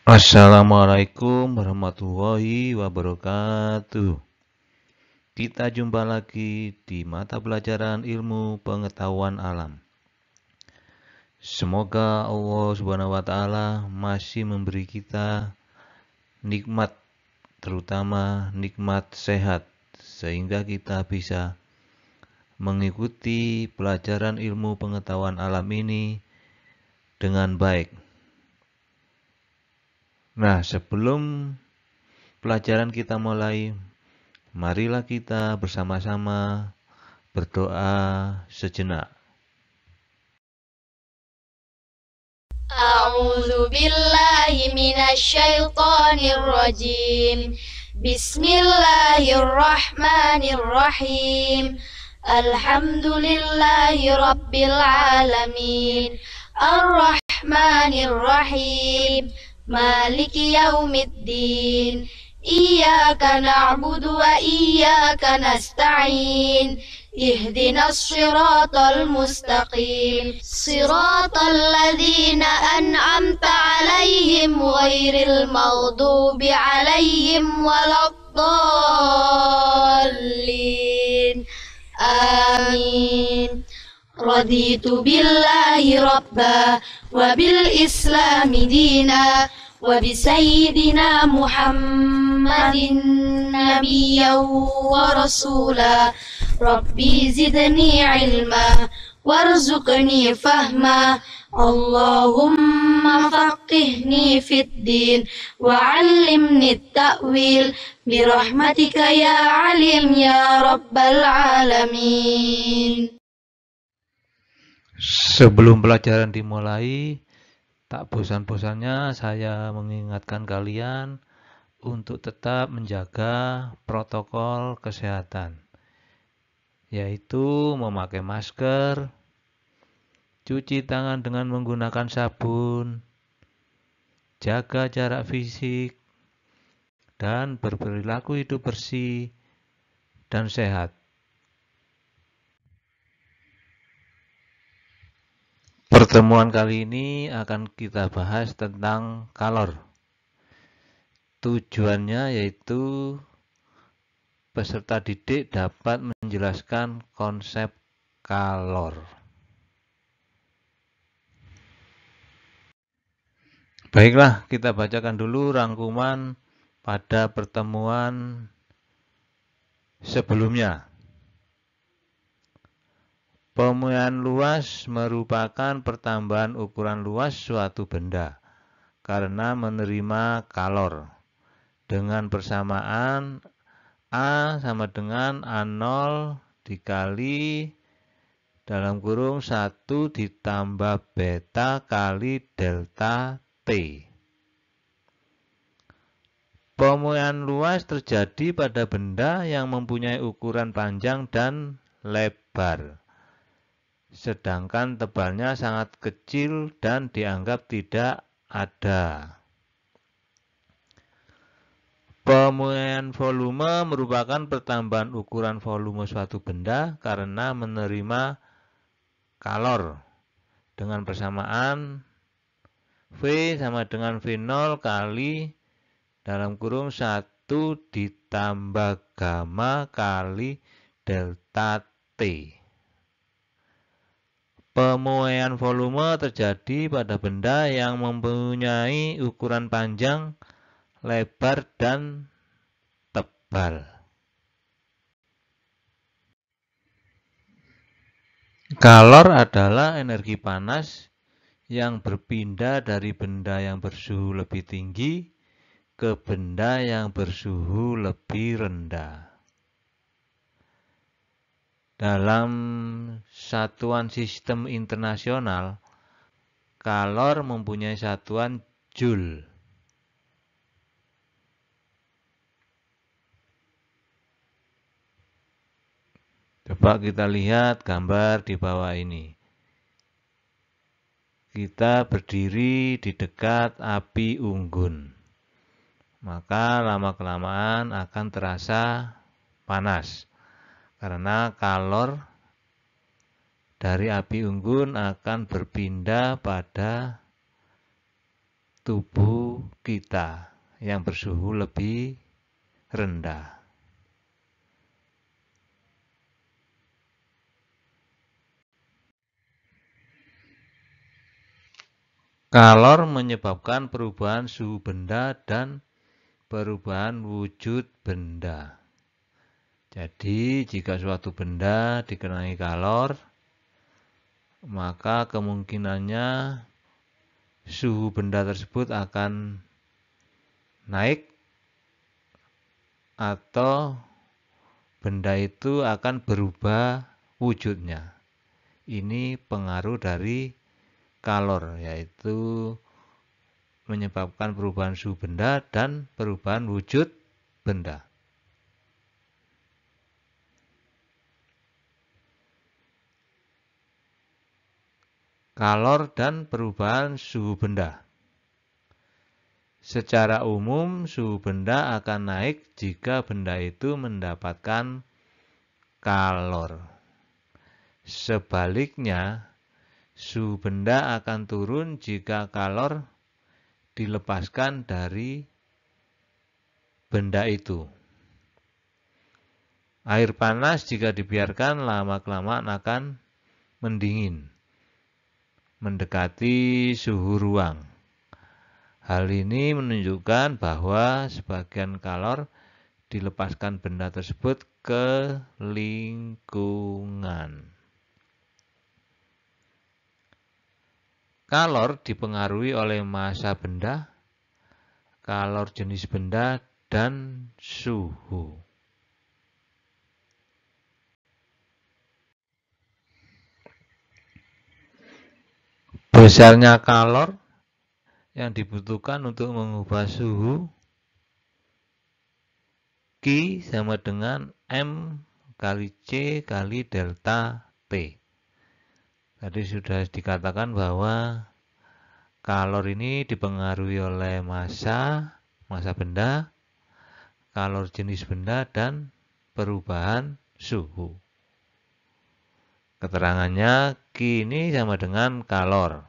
Assalamualaikum warahmatullahi wabarakatuh. Kita jumpa lagi di mata pelajaran ilmu pengetahuan alam. Semoga Allah Subhanahu wa taala masih memberi kita nikmat, terutama nikmat sehat, sehingga kita bisa mengikuti pelajaran ilmu pengetahuan alam ini dengan baik. Nah, sebelum pelajaran kita mulai, marilah kita bersama-sama berdoa sejenak. A'udzu billahi minasyaitonir rajim. Bismillahirrahmanirrahim. Alhamdulillahi rabbil alamin. Ar-Rahmanir Rahim. Maliki yaumiddin. Iyyaka na'budu wa iyyaka nasta'in. Ihdinas siratal mustaqim. Siratal ladzina an'amta 'alaihim ghairil maghdubi 'alaihim waladdallin. Amin. Raditu billahi rabba wa bil islami dina wa bi sayyidina Muhammadin nabiyyan wa rasula. Rabbi zidni ilma warzuqni fahma. Allahumma faqihni fid din wa 'allimni at-ta'wil birahmatika ya alim ya rabbal alamin. Sebelum pelajaran dimulai, tak bosan-bosannya saya mengingatkan kalian untuk tetap menjaga protokol kesehatan, yaitu memakai masker, cuci tangan dengan menggunakan sabun, jaga jarak fisik, dan berperilaku hidup bersih dan sehat. Pertemuan kali ini akan kita bahas tentang kalor. Tujuannya yaitu peserta didik dapat menjelaskan konsep kalor. Baiklah, kita bacakan dulu rangkuman pada pertemuan sebelumnya. Pemulihan luas merupakan pertambahan ukuran luas suatu benda karena menerima kalor dengan persamaan A sama dengan A0 dikali dalam kurung 1 ditambah beta kali delta T. Pemulihan luas terjadi pada benda yang mempunyai ukuran panjang dan lebar, sedangkan tebalnya sangat kecil dan dianggap tidak ada. Pemulihan volume merupakan pertambahan ukuran volume suatu benda karena menerima kalor dengan persamaan V sama dengan V0 kali dalam kurung 1 ditambah gamma kali delta T. Pemulihan volume terjadi pada benda yang mempunyai ukuran panjang, lebar, dan tebal. Kalor adalah energi panas yang berpindah dari benda yang bersuhu lebih tinggi ke benda yang bersuhu lebih rendah. Dalam satuan sistem internasional, kalor mempunyai satuan joule. Coba kita lihat gambar di bawah ini. Kita berdiri di dekat api unggun. Maka lama-kelamaan akan terasa panas. Karena kalor dari api unggun akan berpindah pada tubuh kita yang bersuhu lebih rendah. Kalor menyebabkan perubahan suhu benda dan perubahan wujud benda. Jadi, jika suatu benda dikenai kalor, maka kemungkinannya suhu benda tersebut akan naik atau benda itu akan berubah wujudnya. Ini pengaruh dari kalor, yaitu menyebabkan perubahan suhu benda dan perubahan wujud benda. Kalor dan perubahan suhu benda. Secara umum, suhu benda akan naik jika benda itu mendapatkan kalor. Sebaliknya, suhu benda akan turun jika kalor dilepaskan dari benda itu. Air panas jika dibiarkan lama-kelamaan akan mendingin, mendekati suhu ruang. Hal ini menunjukkan bahwa sebagian kalor dilepaskan benda tersebut ke lingkungan. Kalor dipengaruhi oleh massa benda, kalor jenis benda, dan suhu. Besarnya kalor yang dibutuhkan untuk mengubah suhu Q sama dengan M kali C kali delta T. Tadi sudah dikatakan bahwa kalor ini dipengaruhi oleh massa benda, kalor jenis benda, dan perubahan suhu. Keterangannya Q ini sama dengan kalor.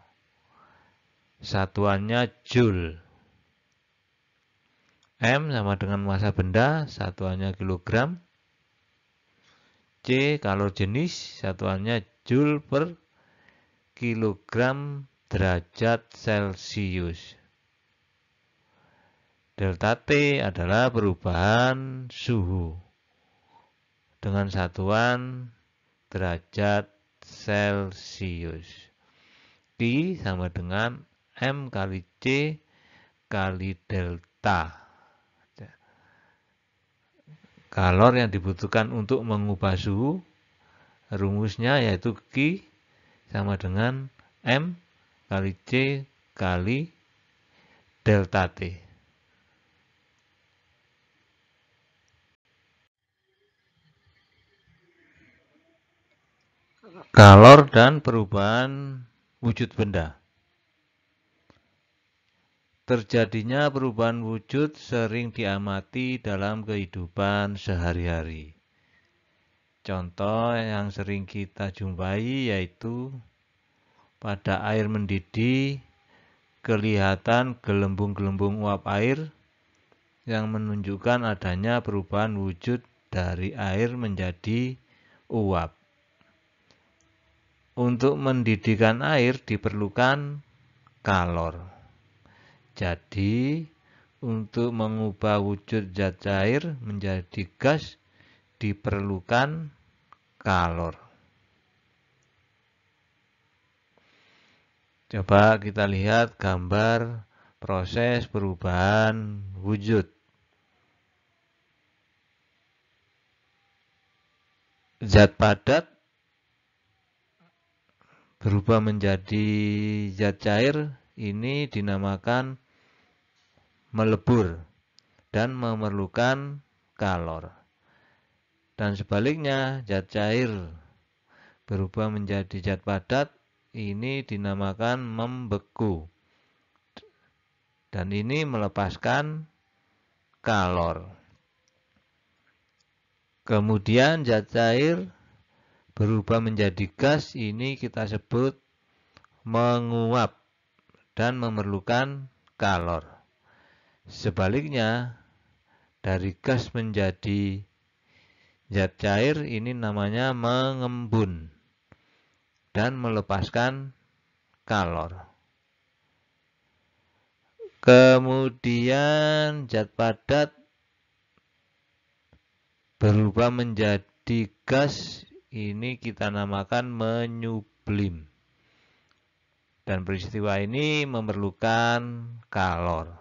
Satuannya joule. M sama dengan massa benda, satuannya kilogram. C kalor jenis, satuannya joule per kilogram derajat Celcius. Delta T adalah perubahan suhu dengan satuan derajat Celcius. Q sama dengan M kali C kali delta. Kalor yang dibutuhkan untuk mengubah suhu, rumusnya yaitu Q sama dengan M kali C kali delta T. Kalor dan perubahan wujud benda. Terjadinya perubahan wujud sering diamati dalam kehidupan sehari-hari. Contoh yang sering kita jumpai yaitu pada air mendidih kelihatan gelembung-gelembung uap air yang menunjukkan adanya perubahan wujud dari air menjadi uap. Untuk mendidihkan air diperlukan kalor. Jadi, untuk mengubah wujud zat cair menjadi gas diperlukan kalor. Coba kita lihat gambar proses perubahan wujud. Zat padat berubah menjadi zat cair, ini dinamakan melebur dan memerlukan kalor. Dan sebaliknya, zat cair berubah menjadi zat padat, ini dinamakan membeku. Dan ini melepaskan kalor. Kemudian zat cair berubah menjadi gas, ini kita sebut menguap dan memerlukan kalor. Sebaliknya, dari gas menjadi zat cair ini namanya mengembun dan melepaskan kalor. Kemudian zat padat berubah menjadi gas, ini kita namakan menyublim. Dan peristiwa ini memerlukan kalor.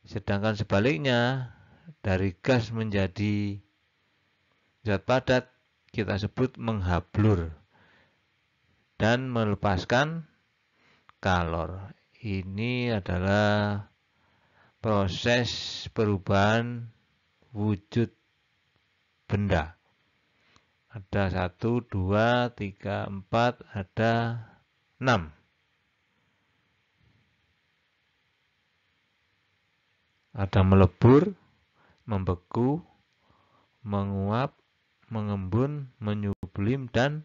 Sedangkan sebaliknya, dari gas menjadi zat padat kita sebut menghablur dan melepaskan kalor. Ini adalah proses perubahan wujud benda. Ada 1, 2, 3, 4, ada 6. Ada melebur, membeku, menguap, mengembun, menyublim, dan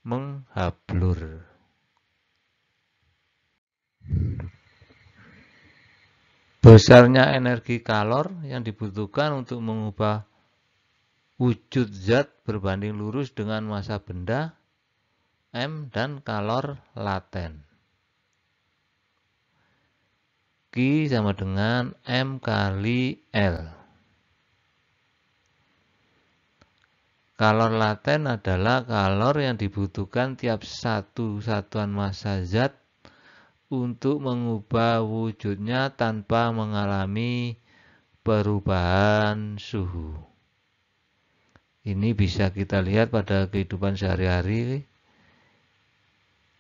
menghablur. Besarnya energi kalor yang dibutuhkan untuk mengubah wujud zat berbanding lurus dengan massa benda M dan kalor laten. Q sama dengan M kali L. Kalor laten adalah kalor yang dibutuhkan tiap satu satuan massa zat untuk mengubah wujudnya tanpa mengalami perubahan suhu. Ini bisa kita lihat pada kehidupan sehari-hari.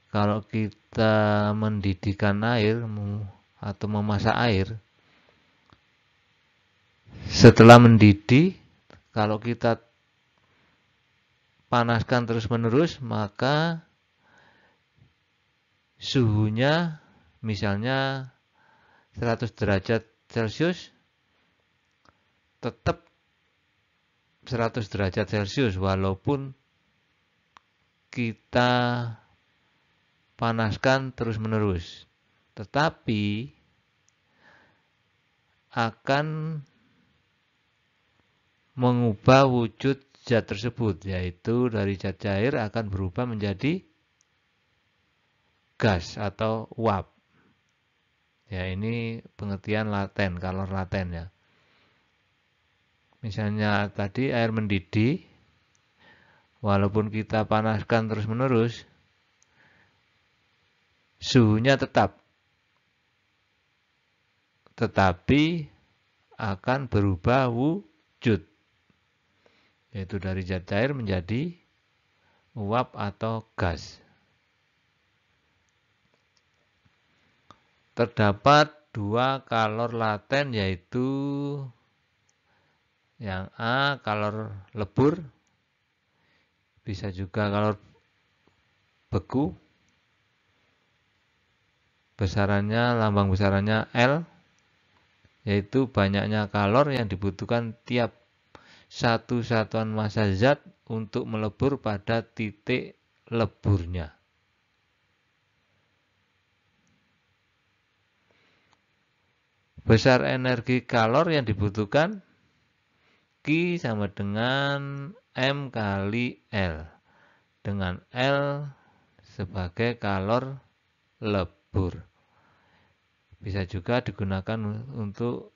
Kalau kita mendidihkan air atau memasak air, setelah mendidih, kalau kita panaskan terus-menerus, maka suhunya misalnya 100 derajat Celcius, tetap 100 derajat Celcius walaupun kita panaskan terus-menerus. Tetapi akan mengubah wujud zat tersebut, yaitu dari zat cair akan berubah menjadi gas atau uap. Ya, ini pengertian laten, kalor laten ya. Misalnya tadi air mendidih, walaupun kita panaskan terus-menerus, suhunya tetap. Tetapi akan berubah wujud, yaitu dari zat cair menjadi uap atau gas. Terdapat 2 kalor laten, yaitu yang A, kalor lebur, bisa juga kalor beku, lambang besarannya L, yaitu banyaknya kalor yang dibutuhkan tiap satu satuan massa zat untuk melebur pada titik leburnya. Besar energi kalor yang dibutuhkan Q sama dengan M kali L, dengan L sebagai kalor lebur. Bisa juga digunakan untuk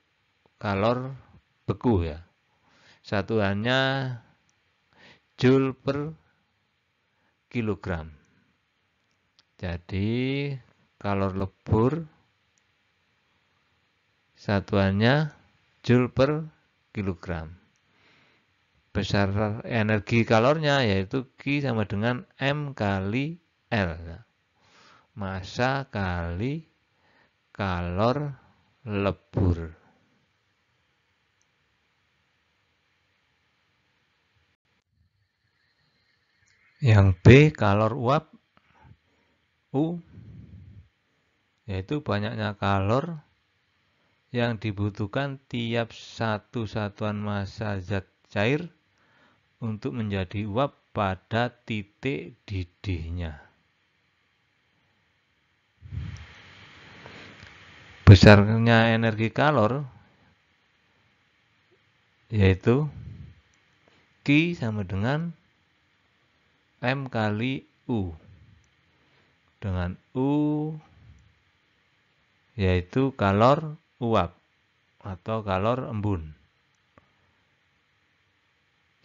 kalor beku ya. Satuannya joule per kilogram. Jadi kalor lebur satuannya joule per kilogram. Besar energi kalornya yaitu Q sama dengan M kali L. Massa kali kalor lebur. Yang B, kalor uap, U, yaitu banyaknya kalor yang dibutuhkan tiap satu satuan massa zat cair untuk menjadi uap pada titik didihnya. besarnya energi kalor yaitu Q sama dengan M kali U, dengan U yaitu kalor uap atau kalor embun.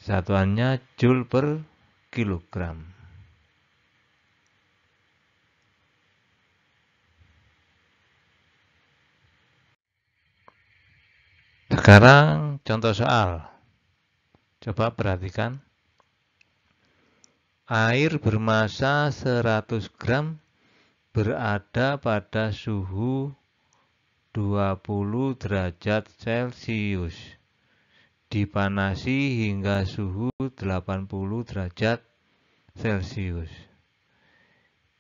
Satuannya Joule per kilogram. Sekarang contoh soal. Coba perhatikan. Air bermassa 100 gram berada pada suhu 20 derajat Celcius. Dipanasi hingga suhu 80 derajat Celcius.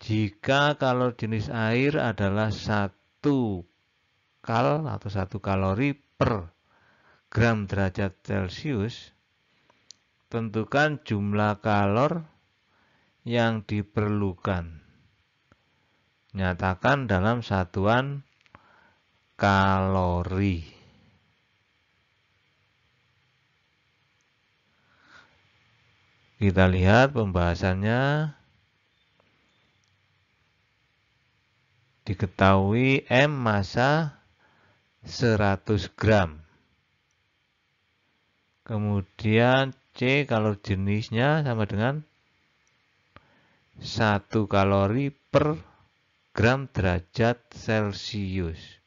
Jika kalor jenis air adalah 1 kal atau 1 kalori per gram derajat Celcius, tentukan jumlah kalor yang diperlukan. Nyatakan dalam satuan kalori. Kita lihat pembahasannya. Diketahui M massa 100 gram. Kemudian C kalor jenisnya sama dengan 1 kalori per gram derajat Celcius.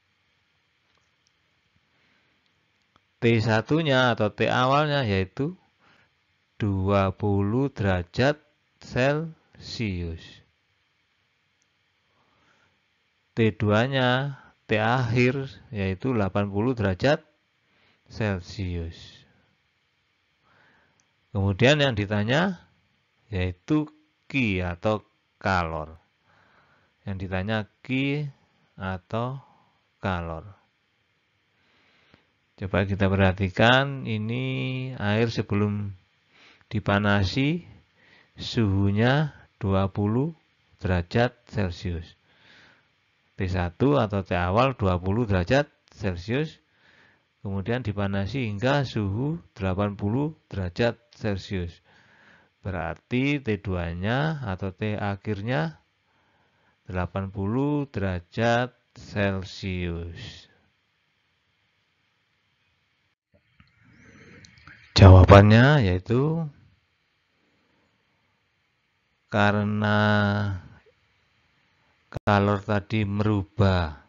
T1-nya atau T awalnya yaitu 20 derajat Celcius. T2-nya, T akhir yaitu 80 derajat Celcius. Kemudian yang ditanya yaitu Q atau kalor. Yang ditanya Q atau kalor. Coba kita perhatikan, ini air sebelum dipanasi suhunya 20 derajat Celcius. T1 atau T awal 20 derajat Celcius. Kemudian dipanasi hingga suhu 80 derajat Celcius. Berarti T2-nya atau T akhirnya 80 derajat Celcius. Jawabannya yaitu karena kalor tadi merubah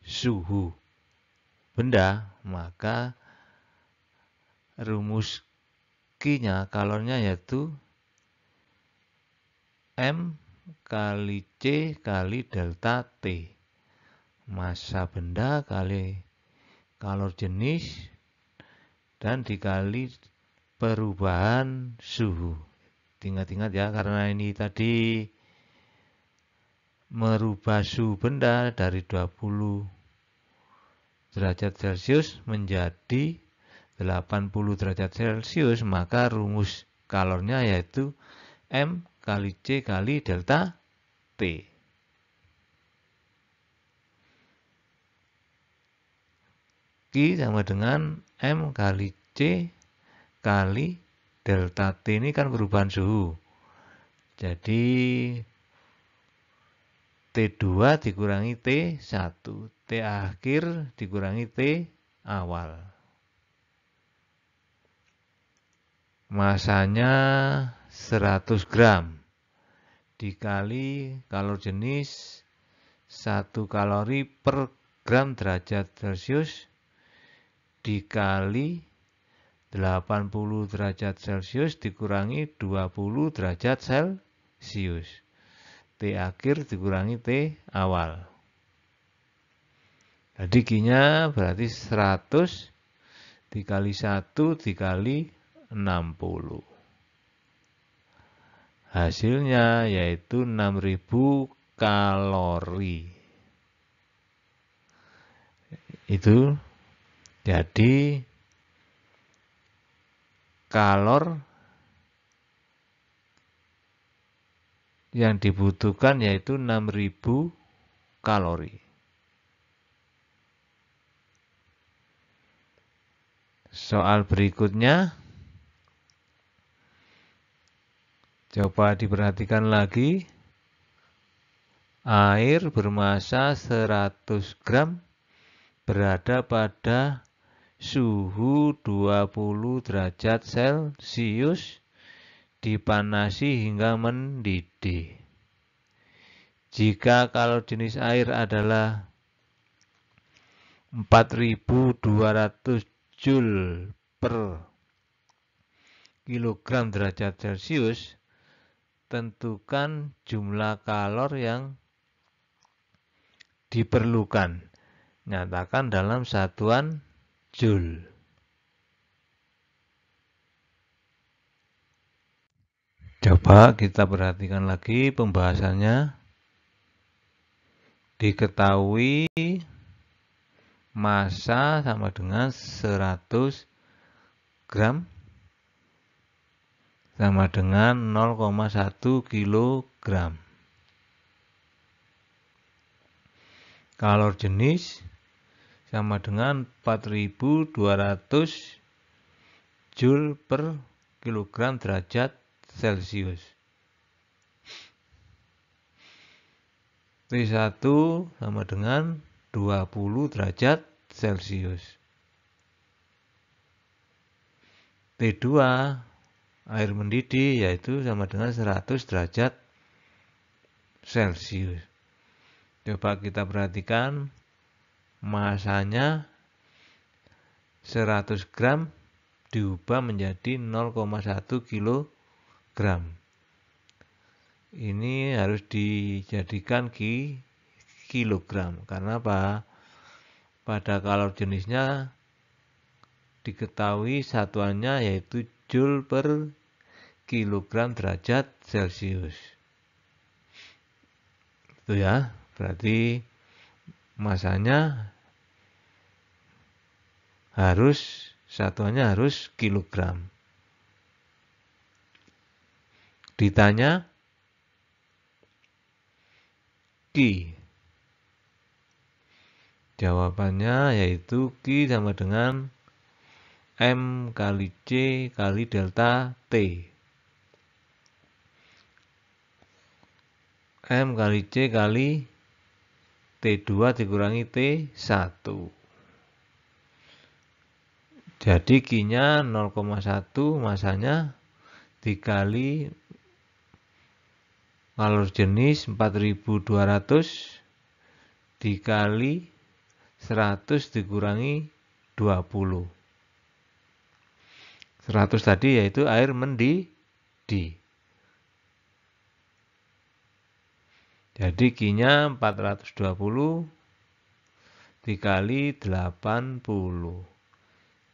suhu benda, maka rumus Q-nya, kalornya yaitu M kali C kali delta T. Massa benda kali kalor jenis dan dikali perubahan suhu. Ingat-ingat ya, karena ini tadi merubah suhu benda dari 20 derajat Celcius menjadi 80 derajat Celcius, maka rumus kalornya yaitu M kali C kali delta T. Q sama dengan M kali C kali delta T, ini kan perubahan suhu. Jadi T2 dikurangi T1, T akhir dikurangi T awal. Masanya 100 gram dikali kalor jenis 1 kalori per gram derajat Celcius dikali 80 derajat Celcius dikurangi 20 derajat Celcius. T akhir dikurangi T awal. Jadi Q-nya berarti 100 dikali 1 dikali 60. Hasilnya yaitu 6000 kalori. Itu jadi kalor yang dibutuhkan yaitu 6000 kalori. Soal berikutnya, coba diperhatikan lagi. Air bermassa 100 gram berada pada suhu 20 derajat Celcius, dipanasi hingga mendidih. Jika kalori jenis air adalah 4.200 Joule per kilogram derajat Celcius, tentukan jumlah kalor yang diperlukan. Nyatakan dalam satuan Joule. Coba kita perhatikan lagi pembahasannya. Diketahui massa sama dengan 100 gram sama dengan 0,1 kilogram. Kalor jenis sama dengan 4.200 Joule per kilogram derajat Celcius. T1 sama dengan 20 derajat Celcius. T2 air mendidih yaitu sama dengan 100 derajat Celcius. Coba kita perhatikan massanya 100 gram diubah menjadi 0,1 kilogram. Ini harus dijadikan kilogram. Karena apa? Pada kalor jenisnya diketahui satuannya yaitu Joule per kilogram derajat Celcius. Itu ya, berarti massanya satuannya harus kilogram. Ditanya Q. Jawabannya yaitu Q sama dengan M kali C kali delta T. M kali C kali T2 dikurangi T1. Jadi Q-nya 0,1, massanya dikali kalor jenis 4.200 dikali 100 dikurangi 20. 100 tadi yaitu air mendidih. Jadi Q-nya 420 dikali 80.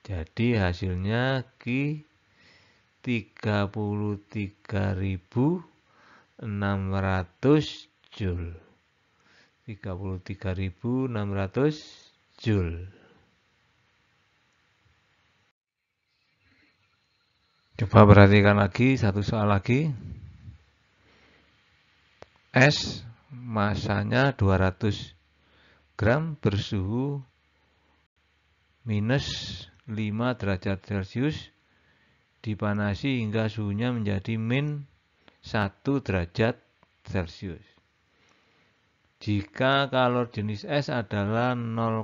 Jadi hasilnya Q 33.600 Joule. 33.600 Joule. Coba perhatikan lagi satu soal lagi. Es massanya 200 gram bersuhu minus 5 derajat Celcius, dipanasi hingga suhunya menjadi min 1 derajat Celcius. Jika kalor jenis es adalah 0,5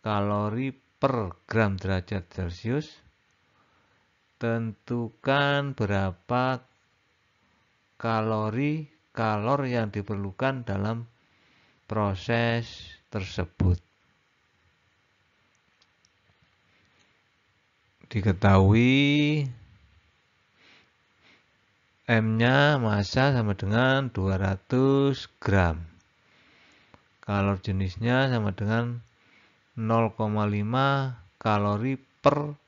kalori per gram derajat Celcius, tentukan berapa kalor yang diperlukan dalam proses tersebut. Diketahui M-nya massa sama dengan 200 gram. Kalor jenisnya sama dengan 0,5 kalori per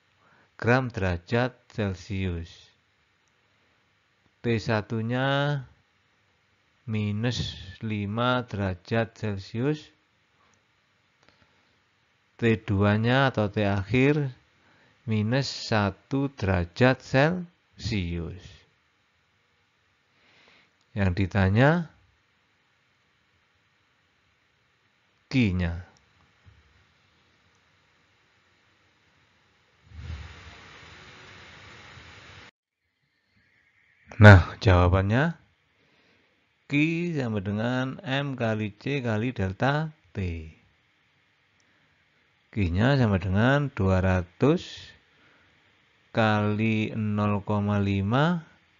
gram derajat Celcius. T1-nya minus 5 derajat Celcius. T2-nya atau T akhir minus 1 derajat Celcius. Yang ditanya Q-nya. Nah, jawabannya Q sama dengan M kali C kali delta T. Q-nya sama dengan 200 kali 0,5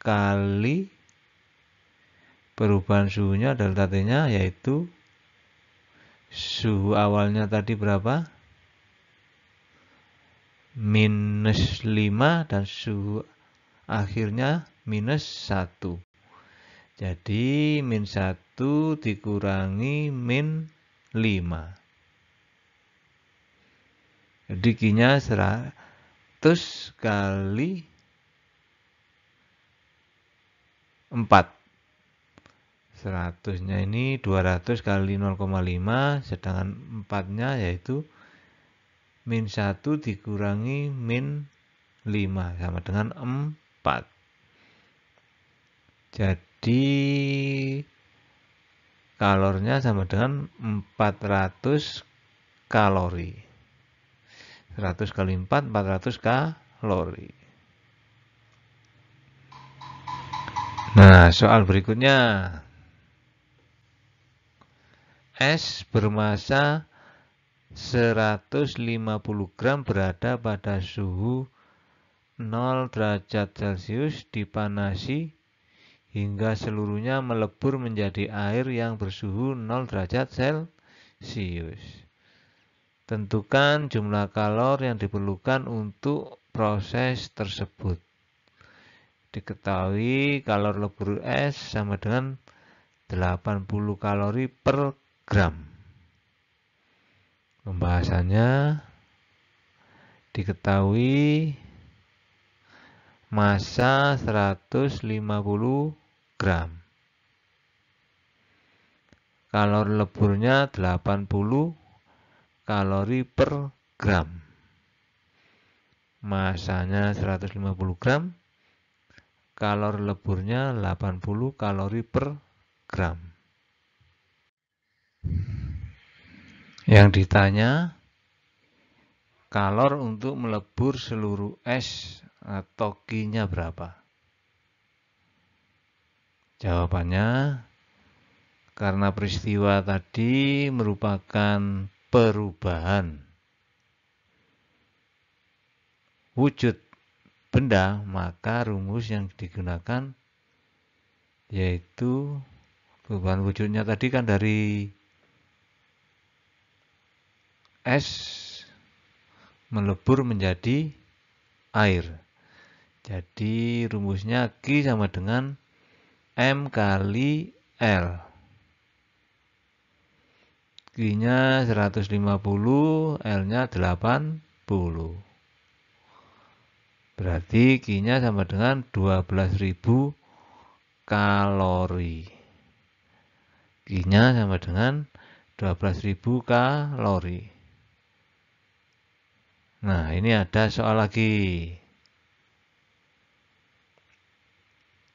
kali perubahan suhunya delta T-nya, yaitu suhu awalnya tadi berapa? -5 dan suhu akhirnya -1. Jadi -1 dikurangi -5. Jadi Q-nya 100 kali 4. 100-nya ini 200 kali 0,5, sedangkan 4-nya yaitu -1 dikurangi -5 sama dengan 4. Jadi kalornya sama dengan 400 kalori. 100 kali 4, 400 kalori. Nah, soal berikutnya. Es bermasa 150 gram berada pada suhu 0 derajat Celcius, dipanasi hingga seluruhnya melebur menjadi air yang bersuhu 0 derajat Celcius. Tentukan jumlah kalor yang diperlukan untuk proses tersebut. Diketahui kalor lebur es sama dengan 80 kalori per gram. Pembahasannya, diketahui massa 150 gram. Kalor leburnya 80 kalori per gram. Massanya 150 gram. Kalor leburnya 80 kalori per gram. Yang ditanya, kalor untuk melebur seluruh es atau Q-nya berapa? Jawabannya, karena peristiwa tadi merupakan perubahan wujud benda, maka rumus yang digunakan yaitu perubahan wujudnya tadi kan dari es melebur menjadi air. Jadi rumusnya Q sama dengan M kali L. Q-nya 150, L-nya 80. Berarti Q-nya sama dengan 12.000 kalori. Q-nya sama dengan 12.000 kalori. Nah, ini ada soal lagi.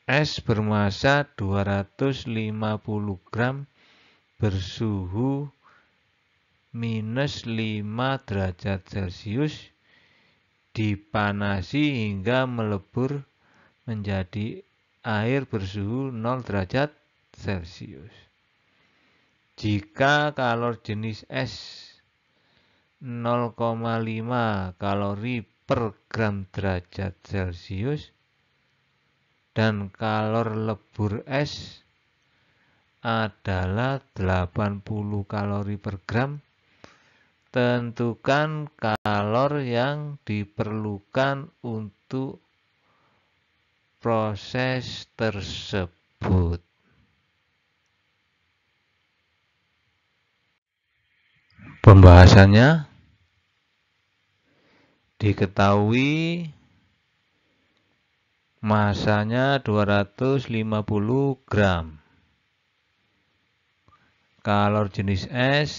Es bermassa 250 gram bersuhu -5 derajat Celcius, dipanasi hingga melebur menjadi air bersuhu 0 derajat Celcius. Jika kalor jenis es 0,5 kalori per gram derajat Celcius dan kalor lebur es adalah 80 kalori per gram, tentukan kalor yang diperlukan untuk proses tersebut. Pembahasannya, diketahui massanya 250 gram. Kalor jenis es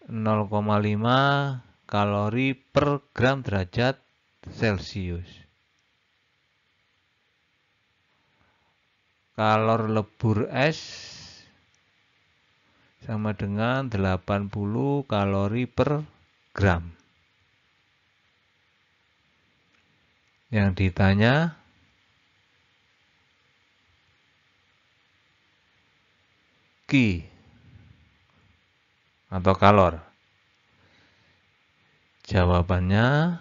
0,5 kalori per gram derajat Celcius. Kalor lebur es sama dengan 80 kalori per gram. Yang ditanya, Ki atau kalor? Jawabannya,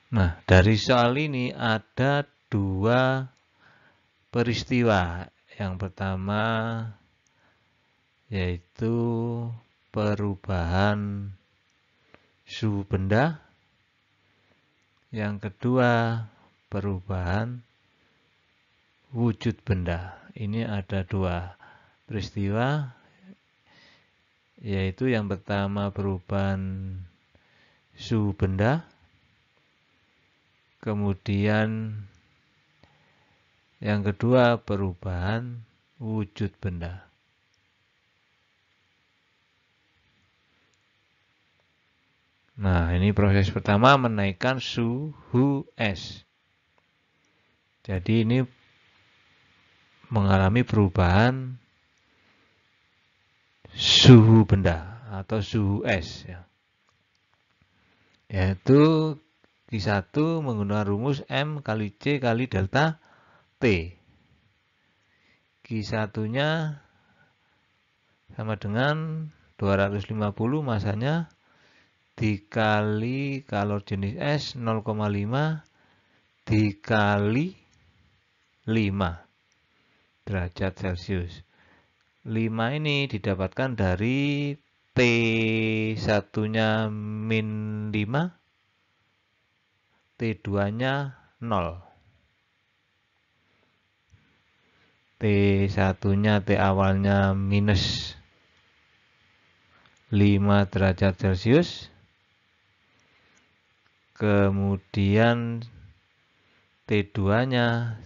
nah dari soal ini ada dua peristiwa. Yang pertama yaitu perubahan suhu benda. Yang kedua perubahan wujud benda. Ini ada dua peristiwa, yaitu yang pertama perubahan suhu benda, kemudian yang kedua perubahan wujud benda. Nah, ini proses pertama menaikkan suhu es. Jadi ini mengalami perubahan suhu benda atau suhu es, ya. Yaitu Q1 menggunakan rumus M kali C kali delta T. Q1-nya sama dengan 250, masanya dikali kalor jenis es 0,5 dikali 5 derajat Celcius. 5 ini didapatkan dari T1-nya min 5, T2-nya 0. T1-nya T awalnya minus 5 derajat Celcius. Kemudian T2-nya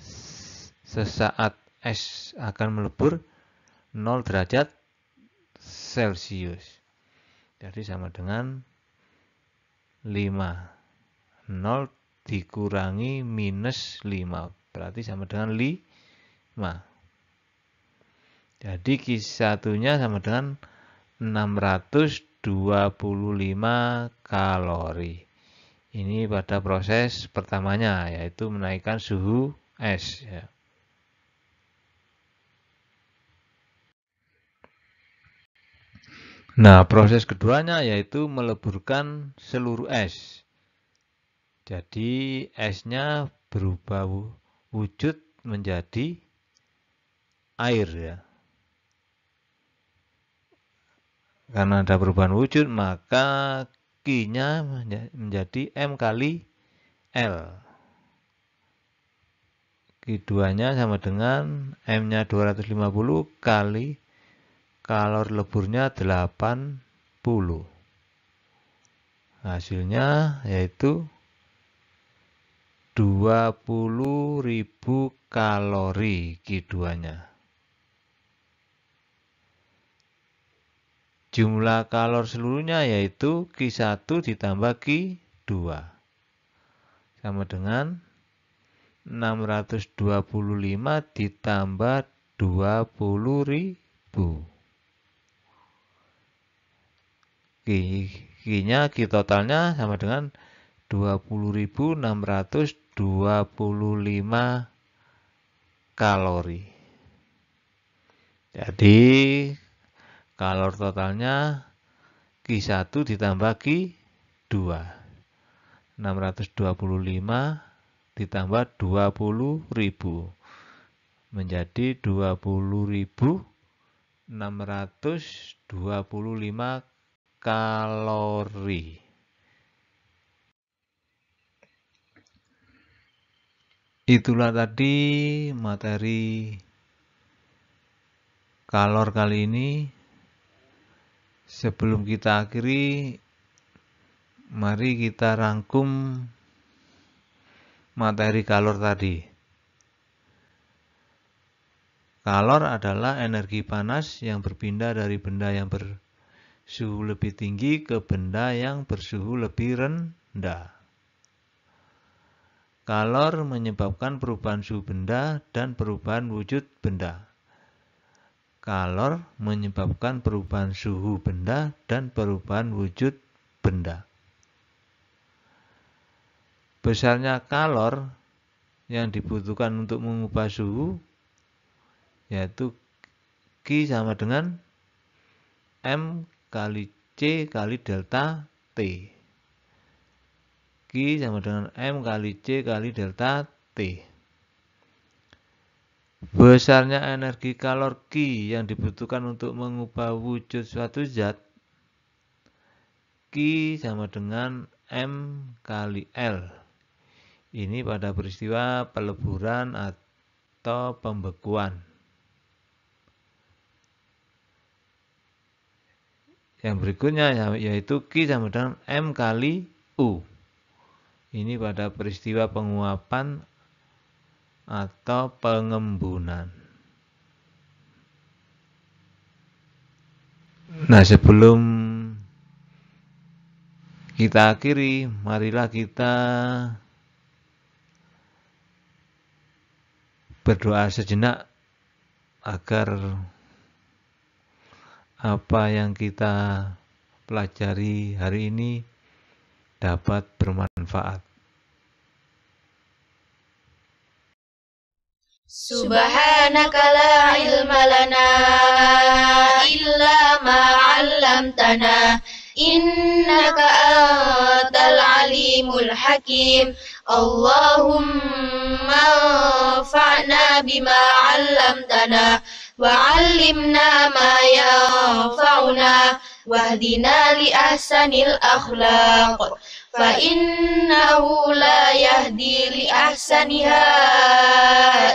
sesaat es akan melebur 0 derajat Celcius. Jadi sama dengan 5. 0 dikurangi minus 5. Berarti sama dengan 5. Jadi Q1-nya sama dengan 625 kalori. Ini pada proses pertamanya, yaitu menaikkan suhu es, ya. Nah, proses keduanya yaitu meleburkan seluruh es. Jadi esnya berubah wujud menjadi air, ya. Karena ada perubahan wujud, maka Q-nya menjadi M kali L. Q2-nya sama dengan M-nya 250 kali kalor leburnya 80. Hasilnya yaitu 20.000 kalori Q2-nya. Jumlah kalor seluruhnya yaitu Q1 ditambah Q2 sama dengan 625 ditambah 20.000. Q-nya, Q totalnya sama dengan 20.625 kalori. Jadi kalor totalnya Q1 ditambah Q2. 625 ditambah 20.000 menjadi 20.625 kalori. Itulah tadi materi kalor kali ini. Sebelum kita akhiri, mari kita rangkum materi kalor tadi. Kalor adalah energi panas yang berpindah dari benda yang bersuhu lebih tinggi ke benda yang bersuhu lebih rendah. Kalor menyebabkan perubahan suhu benda dan perubahan wujud benda. Kalor menyebabkan perubahan suhu benda dan perubahan wujud benda. Besarnya kalor yang dibutuhkan untuk mengubah suhu yaitu Q sama dengan M kali C kali delta T. Q sama dengan M kali C kali delta T. Besarnya energi kalor Q yang dibutuhkan untuk mengubah wujud suatu zat, Q sama dengan M kali L. Ini pada peristiwa peleburan atau pembekuan. Yang berikutnya yaitu Q sama dengan M kali U. Ini pada peristiwa penguapan atau pengembunan. Nah, sebelum kita akhiri, marilah kita berdoa sejenak agar apa yang kita pelajari hari ini dapat bermanfaat. Subhanaka la ilma lana illa ma 'allamtana innaka antal alimul hakim. Allahumma anfa'na bima 'allamtana wa 'allimna ma yanfa'una wahdina li ahsanil akhlaq fa innahu la yahdi li ahsaniha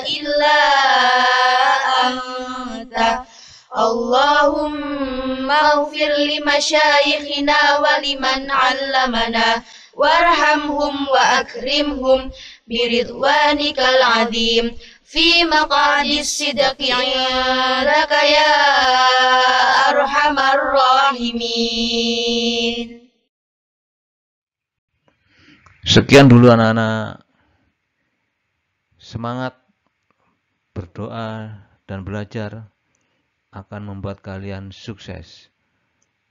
illa anta. Allahumma ighfir li masyayikhina wa liman 'allamana warhamhum wa akrimhum biridwanikal 'azim fi maqadis sidqi 'indaka ya arhamar rahimin. Sekian dulu anak-anak. Semangat berdoa dan belajar akan membuat kalian sukses.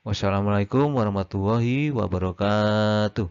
Wassalamualaikum warahmatullahi wabarakatuh.